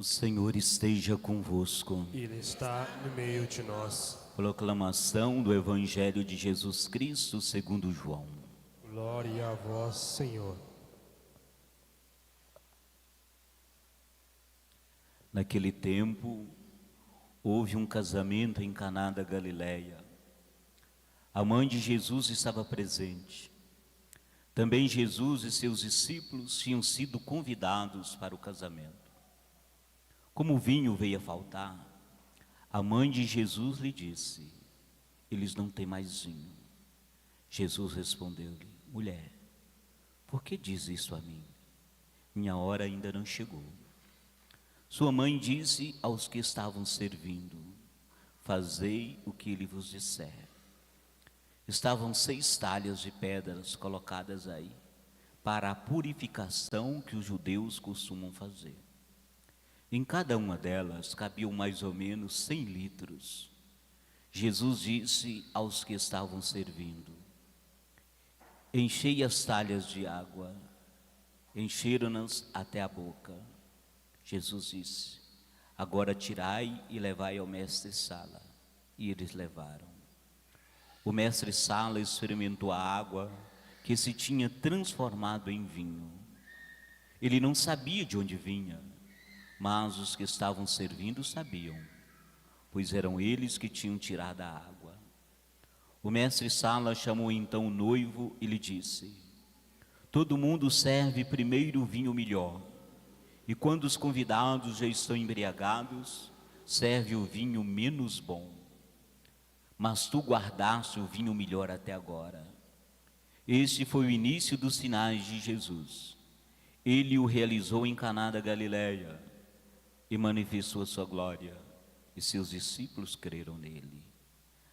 O Senhor esteja convosco. Ele está no meio de nós. Proclamação do Evangelho de Jesus Cristo segundo João. Glória a vós, Senhor. Naquele tempo, houve um casamento em Caná da Galileia. A mãe de Jesus estava presente. Também Jesus e seus discípulos tinham sido convidados para o casamento. Como o vinho veio a faltar, a mãe de Jesus lhe disse: eles não têm mais vinho. Jesus respondeu-lhe: mulher, por que diz isso a mim? Minha hora ainda não chegou. Sua mãe disse aos que estavam servindo: fazei o que ele vos disser. Estavam 6 talhas de pedras colocadas aí, para a purificação que os judeus costumam fazer. Em cada uma delas cabiam mais ou menos 100 litros. Jesus disse aos que estavam servindo: enchei as talhas de água. Encheram-nas até a boca. Jesus disse: agora tirai e levai ao mestre-sala. E eles levaram. O mestre-sala experimentou a água que se tinha transformado em vinho. Ele não sabia de onde vinha, mas os que estavam servindo sabiam, pois eram eles que tinham tirado a água. O mestre-sala chamou então o noivo e lhe disse: todo mundo serve primeiro o vinho melhor, e quando os convidados já estão embriagados, serve o vinho menos bom. Mas tu guardaste o vinho melhor até agora. Este foi o início dos sinais de Jesus. Ele o realizou em Caná da Galileia e manifestou a sua glória, e seus discípulos creram nele.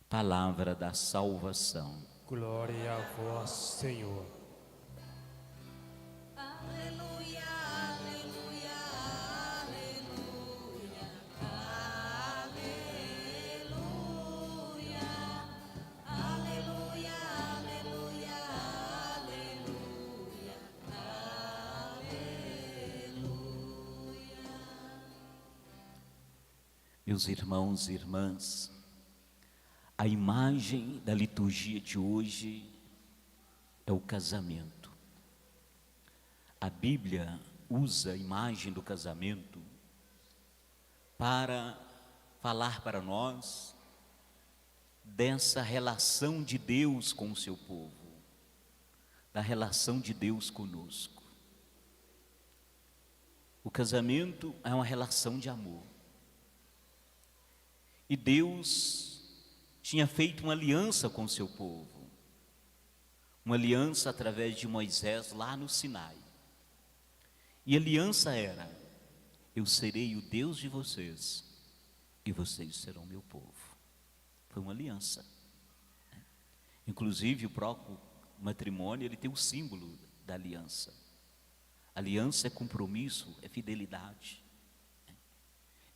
Palavra da salvação. Glória a vós, Senhor. Aleluia, aleluia, aleluia, aleluia, aleluia, aleluia, aleluia. Meus irmãos e irmãs, a imagem da liturgia de hoje é o casamento. A Bíblia usa a imagem do casamento para falar para nós dessa relação de Deus com o seu povo, da relação de Deus conosco. O casamento é uma relação de amor. E Deus tinha feito uma aliança com o seu povo, uma aliança através de Moisés lá no Sinai. E a aliança era: eu serei o Deus de vocês e vocês serão meu povo. Foi uma aliança. Inclusive o próprio matrimônio, ele tem o símbolo da aliança. Aliança é compromisso, é fidelidade.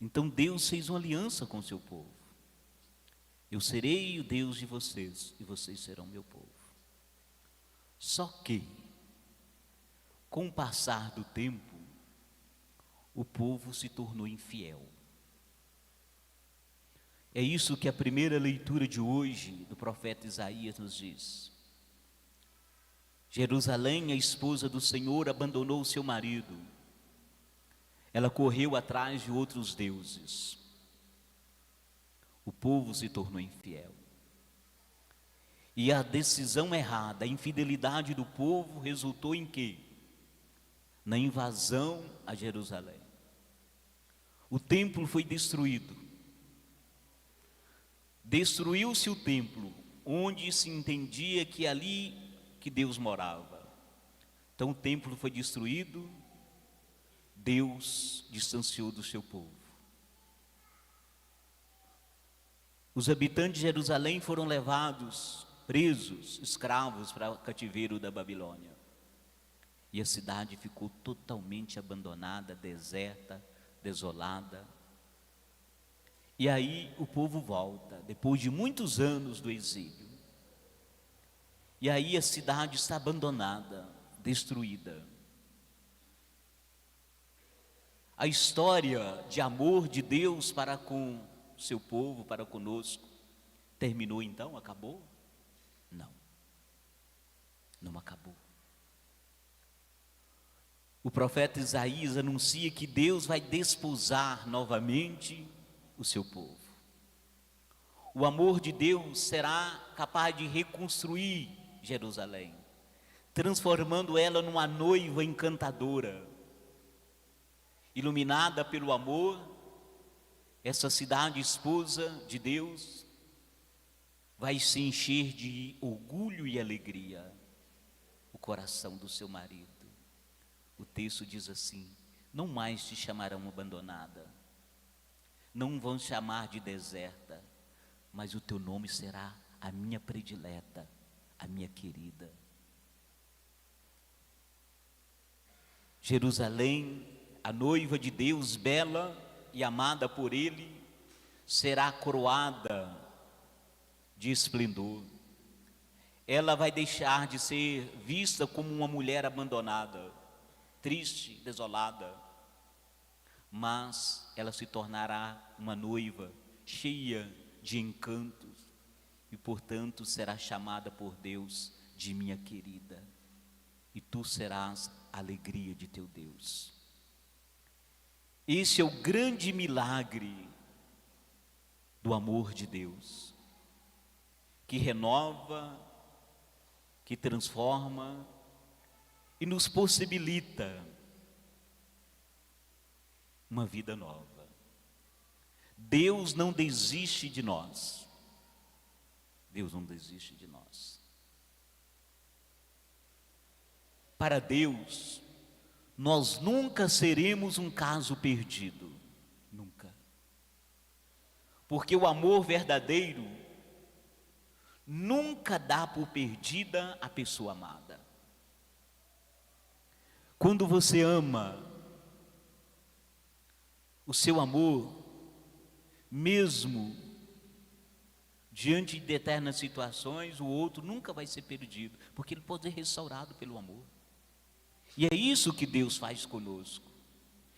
Então Deus fez uma aliança com o seu povo. Eu serei o Deus de vocês e vocês serão meu povo. Só que, com o passar do tempo, o povo se tornou infiel. É isso que a primeira leitura de hoje do profeta Isaías nos diz. Jerusalém, a esposa do Senhor, abandonou o seu marido. Ela correu atrás de outros deuses. O povo se tornou infiel. E a decisão errada, a infidelidade do povo resultou em quê? Na invasão a Jerusalém. O templo foi destruído. Destruiu-se o templo, onde se entendia que ali que Deus morava. Então o templo foi destruído, Deus distanciou do seu povo. Os habitantes de Jerusalém foram levados, presos, escravos para o cativeiro da Babilônia. E a cidade ficou totalmente abandonada, deserta, desolada. E aí o povo volta, depois de muitos anos do exílio. E aí a cidade está abandonada, destruída. A história de amor de Deus para com seu povo, para conosco, terminou então? Acabou? Não, não acabou. O profeta Isaías anuncia que Deus vai desposar novamente o seu povo. O amor de Deus será capaz de reconstruir Jerusalém, transformando ela numa noiva encantadora. Iluminada pelo amor, essa cidade esposa de Deus vai se encher de orgulho e alegria o coração do seu marido. O texto diz assim: não mais te chamarão abandonada, não vão chamar de deserta, mas o teu nome será a minha predileta, a minha querida. Jerusalém, a noiva de Deus, bela e amada por Ele, será coroada de esplendor. Ela vai deixar de ser vista como uma mulher abandonada, triste, desolada, mas ela se tornará uma noiva cheia de encantos e, portanto, será chamada por Deus de minha querida, e tu serás a alegria de teu Deus. Esse é o grande milagre do amor de Deus, que renova, que transforma e nos possibilita uma vida nova. Deus não desiste de nós. Deus não desiste de nós. Para Deus, nós nunca seremos um caso perdido, nunca. Porque o amor verdadeiro nunca dá por perdida a pessoa amada. Quando você ama, o seu amor, mesmo diante de eternas situações, o outro nunca vai ser perdido, porque ele pode ser restaurado pelo amor. E é isso que Deus faz conosco.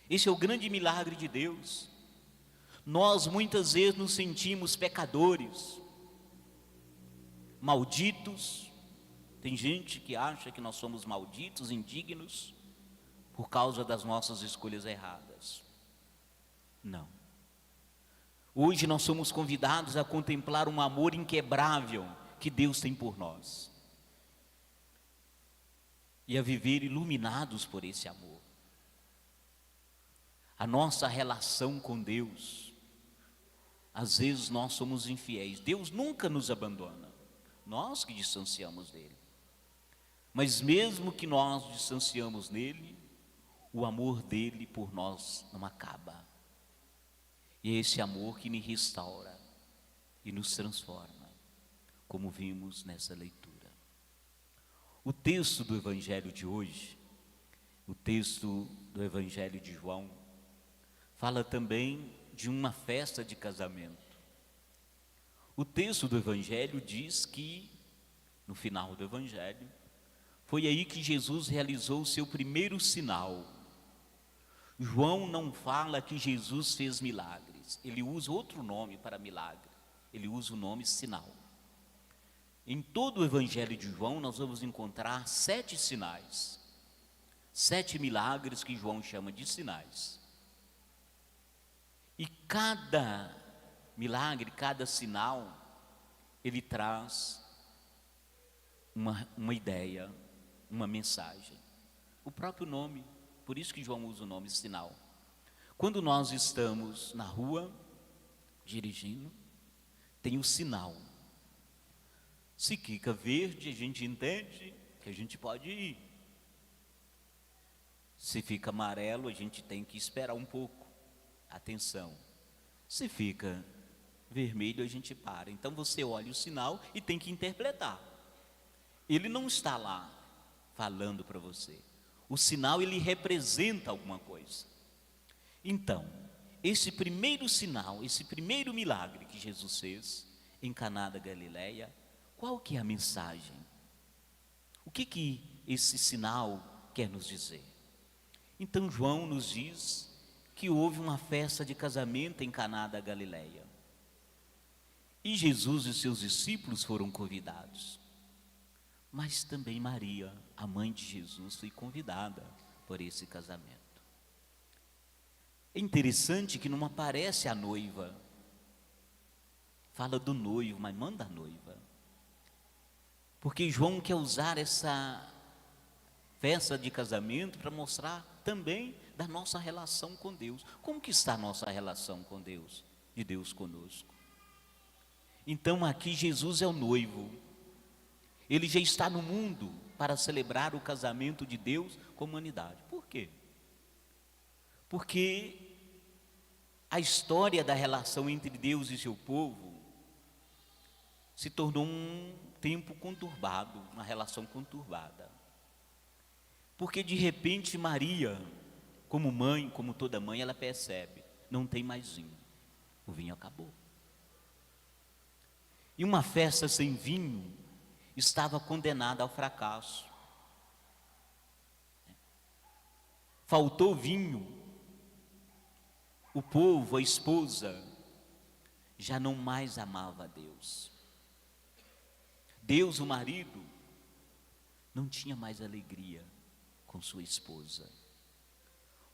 Esse é o grande milagre de Deus. Nós muitas vezes nos sentimos pecadores, malditos. Tem gente que acha que nós somos malditos, indignos, por causa das nossas escolhas erradas. Não. Hoje nós somos convidados a contemplar um amor inquebrável que Deus tem por nós, e a viver iluminados por esse amor. A nossa relação com Deus, às vezes nós somos infiéis. Deus nunca nos abandona, nós que distanciamos dele. Mas mesmo que nós distanciamos dele, o amor dele por nós não acaba. E é esse amor que nos restaura e nos transforma, como vimos nessa leitura. O texto do Evangelho de hoje, o texto do Evangelho de João, fala também de uma festa de casamento. O texto do Evangelho diz que, no final do Evangelho, foi aí que Jesus realizou o seu primeiro sinal. João não fala que Jesus fez milagres, ele usa outro nome para milagre, ele usa o nome sinal. Em todo o Evangelho de João nós vamos encontrar 7 sinais, 7 milagres que João chama de sinais. E cada milagre, cada sinal, ele traz uma ideia, uma mensagem. O próprio nome, por isso que João usa o nome sinal. Quando nós estamos na rua, dirigindo, tem o sinal. Se fica verde, a gente entende que a gente pode ir. Se fica amarelo, a gente tem que esperar um pouco. Atenção. Se fica vermelho, a gente para. Então você olha o sinal e tem que interpretar. Ele não está lá falando para você. O sinal, ele representa alguma coisa. Então, esse primeiro sinal, esse primeiro milagre que Jesus fez em Caná da Galileia, qual que é a mensagem? O que esse sinal quer nos dizer? Então João nos diz que houve uma festa de casamento em Caná da Galileia. E Jesus e seus discípulos foram convidados. Mas também Maria, a mãe de Jesus, foi convidada por esse casamento. É interessante que não aparece a noiva. Fala do noivo, mas manda a noiva. Porque João quer usar essa festa de casamento para mostrar também da nossa relação com Deus. Como que está a nossa relação com Deus? De Deus conosco. Então aqui Jesus é o noivo. Ele já está no mundo para celebrar o casamento de Deus com a humanidade. Por quê? Porque a história da relação entre Deus e seu povo se tornou um tempo conturbado, uma relação conturbada. Porque de repente Maria, como mãe, como toda mãe, ela percebe, não tem mais vinho, o vinho acabou. E uma festa sem vinho estava condenada ao fracasso. Faltou vinho, o povo, a esposa, já não mais amava a Deus. Deus, o marido, não tinha mais alegria com sua esposa.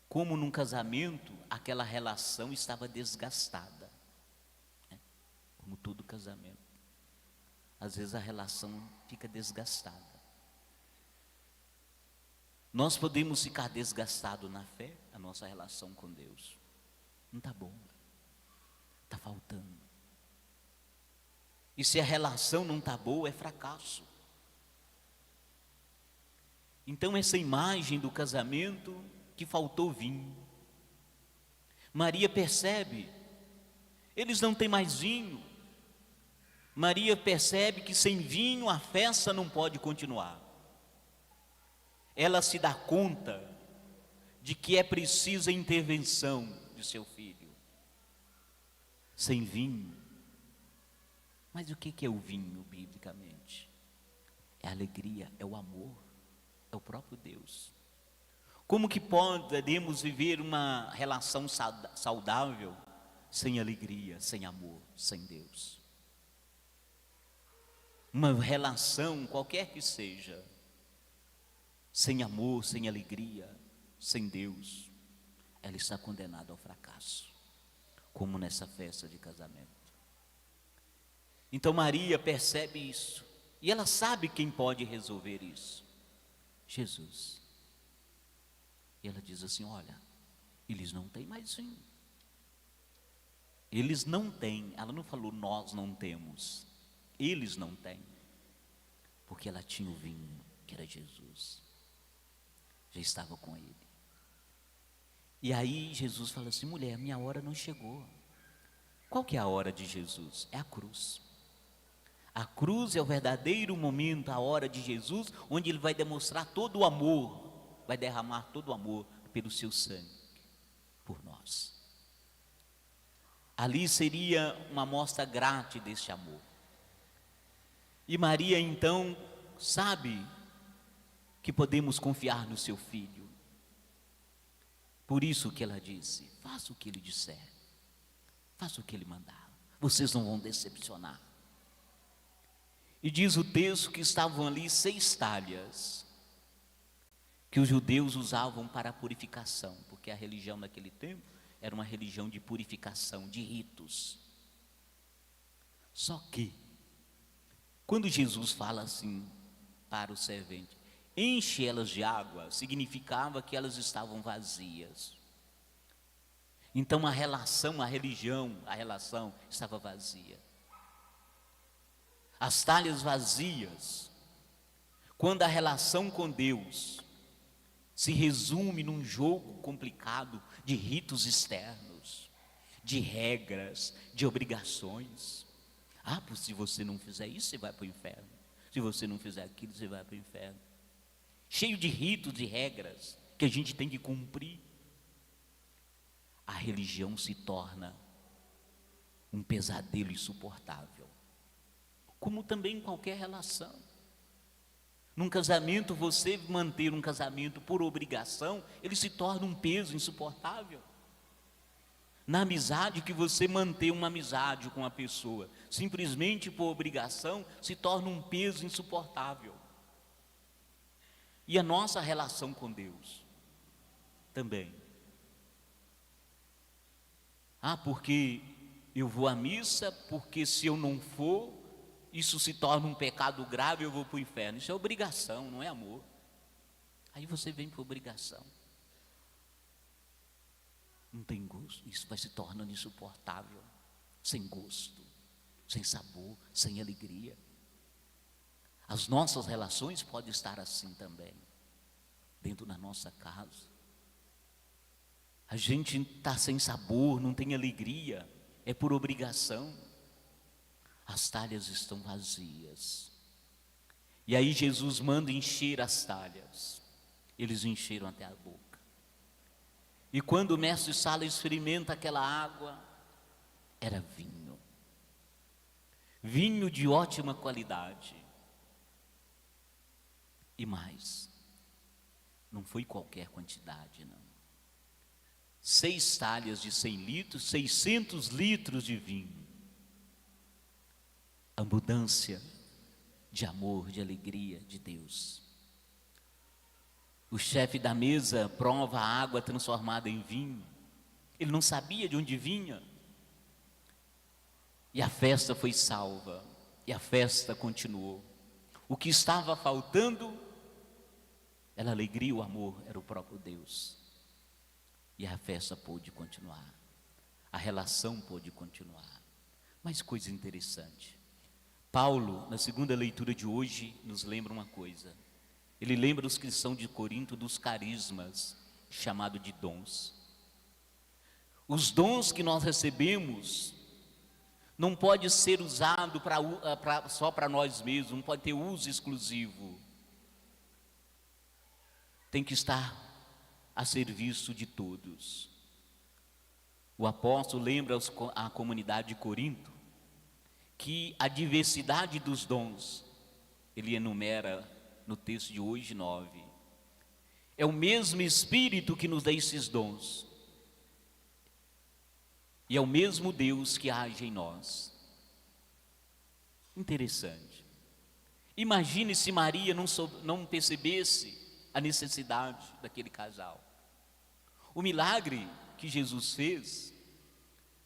Como num casamento, aquela relação estava desgastada. Como todo casamento. Às vezes a relação fica desgastada. Nós podemos ficar desgastados na fé, a nossa relação com Deus. Não está bom, está faltando. E se a relação não está boa, é fracasso. Então essa imagem do casamento que faltou vinho. Maria percebe, eles não têm mais vinho. Maria percebe que sem vinho a festa não pode continuar. Ela se dá conta de que é precisa a intervenção de seu filho. Sem vinho. Mas o que é o vinho, biblicamente? É a alegria, é o amor, é o próprio Deus. Como que podemos viver uma relação saudável sem alegria, sem amor, sem Deus? Uma relação, qualquer que seja, sem amor, sem alegria, sem Deus, ela está condenada ao fracasso, como nessa festa de casamento. Então Maria percebe isso, e ela sabe quem pode resolver isso: Jesus. E ela diz assim: olha, eles não têm mais vinho. Eles não têm, ela não falou nós não temos, eles não têm, porque ela tinha o vinho, que era Jesus, já estava com ele. E aí Jesus fala assim: mulher, minha hora não chegou. Qual que é a hora de Jesus? É a cruz. A cruz é o verdadeiro momento, a hora de Jesus, onde ele vai demonstrar todo o amor, vai derramar todo o amor pelo seu sangue, por nós. Ali seria uma amostra grátis deste amor. E Maria então sabe que podemos confiar no seu filho. Por isso que ela disse: faça o que ele disser, faça o que ele mandar, vocês não vão decepcionar. E diz o texto que estavam ali 6 talhas, que os judeus usavam para a purificação, porque a religião naquele tempo era uma religião de purificação, de ritos. Só que, quando Jesus fala assim para o servente, enche elas de água, significava que elas estavam vazias. Então a relação estava vazia. As talhas vazias, quando a relação com Deus se resume num jogo complicado de ritos externos, de regras, de obrigações. Pois se você não fizer isso, você vai para o inferno. Se você não fizer aquilo, você vai para o inferno. Cheio de ritos e regras que a gente tem que cumprir. A religião se torna um pesadelo insuportável. Como também em qualquer relação. Num casamento, você manter um casamento por obrigação, ele se torna um peso insuportável. Na amizade, que você manter uma amizade com a pessoa simplesmente por obrigação se torna um peso insuportável. E a nossa relação com Deus também. Porque eu vou à missa, porque se eu não for, isso se torna um pecado grave, eu vou para o inferno. Isso é obrigação, não é amor. Aí você vem por obrigação. Não tem gosto, isso vai se tornando insuportável, sem gosto, sem sabor, sem alegria. As nossas relações podem estar assim também, dentro da nossa casa. A gente está sem sabor, não tem alegria, é por obrigação. As talhas estão vazias. E aí Jesus manda encher as talhas. Eles encheram até a boca. E quando o mestre Sala experimenta aquela água, era vinho. Vinho de ótima qualidade. E mais, não foi qualquer quantidade, não. 6 talhas de 100 litros, 600 litros de vinho. Abundância de amor, de alegria de Deus. O chefe da mesa prova a água transformada em vinho. Ele não sabia de onde vinha. E a festa foi salva. E a festa continuou. O que estava faltando era a alegria, o amor, era o próprio Deus. E a festa pôde continuar. A relação pôde continuar. Mas coisa interessante. Paulo, na segunda leitura de hoje, nos lembra uma coisa. Ele lembra os cristãos de Corinto dos carismas, chamado de dons. Os dons que nós recebemos não pode ser usado só para nós mesmos, não pode ter uso exclusivo. Tem que estar a serviço de todos. O apóstolo lembra a comunidade de Corinto que a diversidade dos dons, ele enumera no texto de hoje 9, é o mesmo Espírito que nos dá esses dons, e é o mesmo Deus que age em nós. Interessante. Imagine se Maria não percebesse a necessidade daquele casal. O milagre que Jesus fez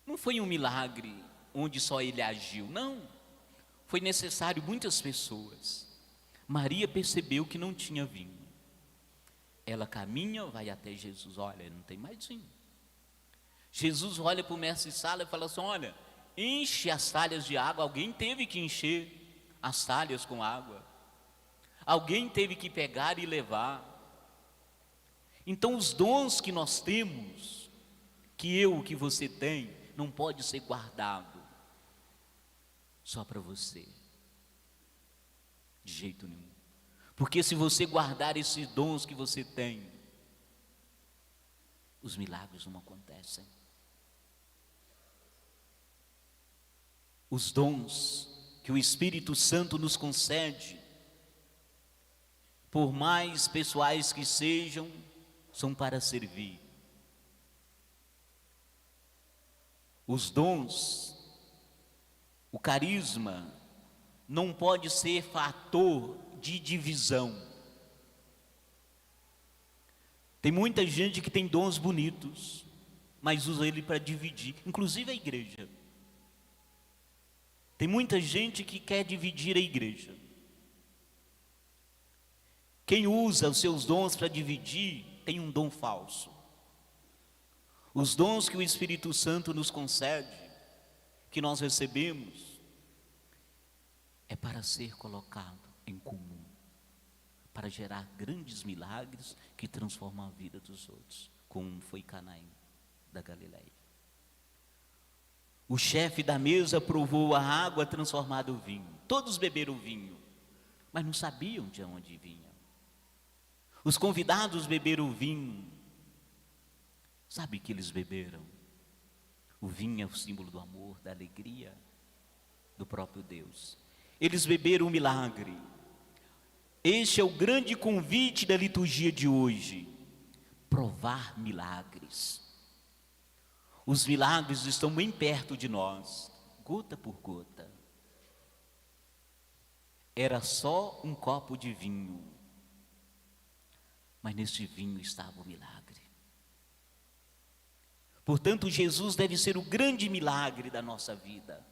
não foi um milagre onde só ele agiu, não. Foi necessário muitas pessoas. Maria percebeu que não tinha vinho. Ela caminha, vai até Jesus, olha, não tem mais vinho. Jesus olha para o mestre Sala e fala assim, olha, enche as talhas de água. Alguém teve que encher as talhas com água. Alguém teve que pegar e levar. Então os dons que nós temos, que você tem, não pode ser guardado só para você. De jeito nenhum. Porque se você guardar esses dons que você tem, os milagres não acontecem. Os dons que o Espírito Santo nos concede, por mais pessoais que sejam, são para servir. Os dons, o carisma, não pode ser fator de divisão. Tem muita gente que tem dons bonitos, mas usa ele para dividir, inclusive a igreja. Tem muita gente que quer dividir a igreja. Quem usa os seus dons para dividir, tem um dom falso. Os dons que o Espírito Santo nos concede, que nós recebemos, é para ser colocado em comum, para gerar grandes milagres que transformam a vida dos outros, como foi Canaã da Galileia. O chefe da mesa provou a água transformada em vinho. Todos beberam vinho, mas não sabiam de onde vinha. Os convidados beberam vinho. Sabe que eles beberam? O vinho é o símbolo do amor, da alegria do próprio Deus. Eles beberam o milagre. Este é o grande convite da liturgia de hoje: provar milagres. Os milagres estão bem perto de nós, gota por gota. Era só um copo de vinho, mas neste vinho estava o milagre. Portanto, Jesus deve ser o grande milagre da nossa vida,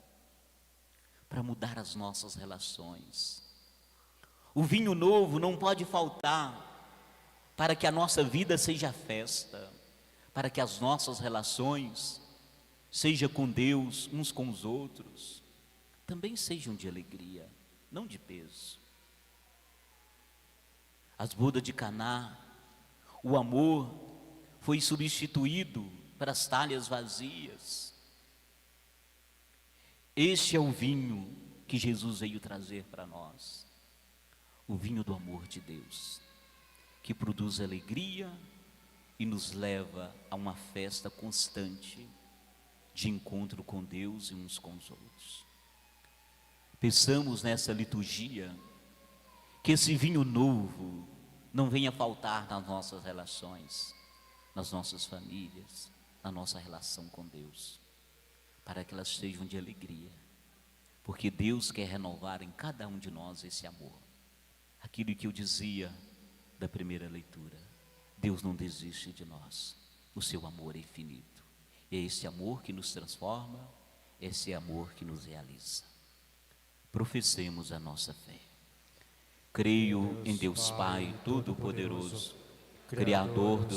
para mudar as nossas relações. O vinho novo não pode faltar para que a nossa vida seja festa, para que as nossas relações, seja com Deus, uns com os outros, também sejam de alegria, não de peso. As bodas de Caná, o amor foi substituído para as talhas vazias. Este é o vinho que Jesus veio trazer para nós, o vinho do amor de Deus, que produz alegria e nos leva a uma festa constante de encontro com Deus e uns com os outros. Pensamos nessa liturgia que esse vinho novo não venha faltar nas nossas relações, nas nossas famílias, na nossa relação com Deus, para que elas sejam de alegria, porque Deus quer renovar em cada um de nós esse amor. Aquilo que eu dizia da primeira leitura, Deus não desiste de nós, o seu amor é infinito, e é esse amor que nos transforma, esse amor que nos realiza. Professemos a nossa fé. Creio em Deus Pai Todo-Poderoso, Criador do